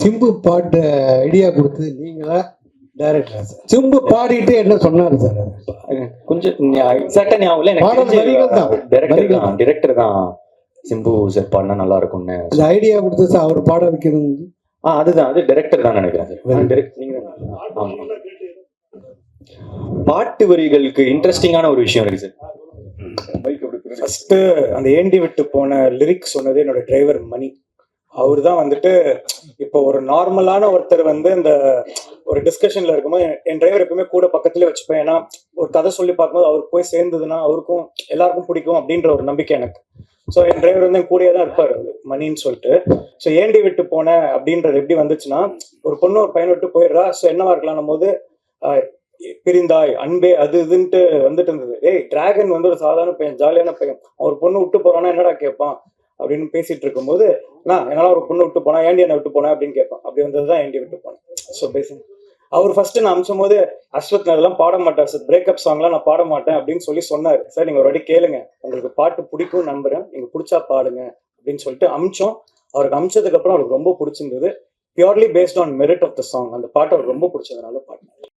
சிம்பு பாட்டு ஐடியா கொடுத்தது நீங்களா டைரக்டரா சார்? சிம்பு பாடிட்டு என்ன சொன்னாரு சார்? கொஞ்சம் எக்ஸாக்டா ஞாபகம் இல்லை எனக்கு. டைரக்டர் தான் சிம்பு சார் பாடினா நல்லா இருக்கும்னு அந்த ஐடியா கொடுத்தது சார், அவர் பாட வைக்கிறது. அதுதான், அது டைரக்டர் தான் நினைக்கிறேன் சார். பாட்டு வரிகளுக்கு இன்ட்ரெஸ்டிங்கான ஒரு விஷயம் இருக்கு சார். ஃபர்ஸ்ட் அந்த ஏண்டி விட்டு போன லிரிக்ஸ் சொன்னது என்னோட டிரைவர் மணி. அவர் தான் வந்துட்டு இப்போ ஒரு நார்மலான ஒருத்தர் வந்து இந்த ஒரு டிஸ்கஷன்ல இருக்கும்போது என் டிரைவர் எப்பவுமே கூட பக்கத்துலேயே வச்சுப்பேன். ஏன்னா ஒரு கதை சொல்லி பார்க்கும்போது அவருக்கு போய் சேர்ந்ததுன்னா அவருக்கும் எல்லாருக்கும் பிடிக்கும் அப்படின்ற ஒரு நம்பிக்கை எனக்கு. ஸோ என் டிரைவர் வந்து என் கூடயே தான் இருப்பார் மணின்னு சொல்லிட்டு. ஸோ ஏண்டி விட்டு போன அப்படின்றது எப்படி வந்துச்சுன்னா, ஒரு பொண்ணு ஒரு பையன் விட்டு போயிடுறா. ஸோ என்னவா இருக்கலாம் போது பிரிந்தாய் அன்பே அது இதுன்ட்டு வந்துட்டு இருந்தது. டிராகன் வந்து ஒரு சாதாரண பையன், ஜாலியான பையன், ஒரு பொண்ணு விட்டு போறான்னா என்னடா கேட்பான் அப்படின்னு பேசிட்டு இருக்கும்போது, என்னால ஒரு பொண்ணு விட்டு போனா ஏண்டி என்ன விட்டு போனேன் அப்படின்னு கேட்பான். அப்படி வந்ததுதான் ஏண்டி விட்டு போனேன். ஸோ பேசிங் அவர் ஃபர்ஸ்ட் நான் அமிச்சும் போது அஸ்வத் அதெல்லாம் பாட மாட்டார் சார், பிரேக்கப் சாங்லாம் நான் பாட மாட்டேன் அப்படின்னு சொல்லி சொன்னார். சார் நீங்க ஒரு வாட்டி கேளுங்க, உங்களுக்கு பாட்டு பிடிக்கும் நம்புறேன், நீங்க பிடிச்சா பாடுங்க அப்படின்னு சொல்லிட்டு அமிச்சோம். அவருக்கு அமிச்சதுக்கு அப்புறம் அவருக்கு ரொம்ப பிடிச்சிருந்தது. Purely based on merit of the song. அந்த பாட்டு அவருக்கு ரொம்ப பிடிச்சதுனால பாடினார்.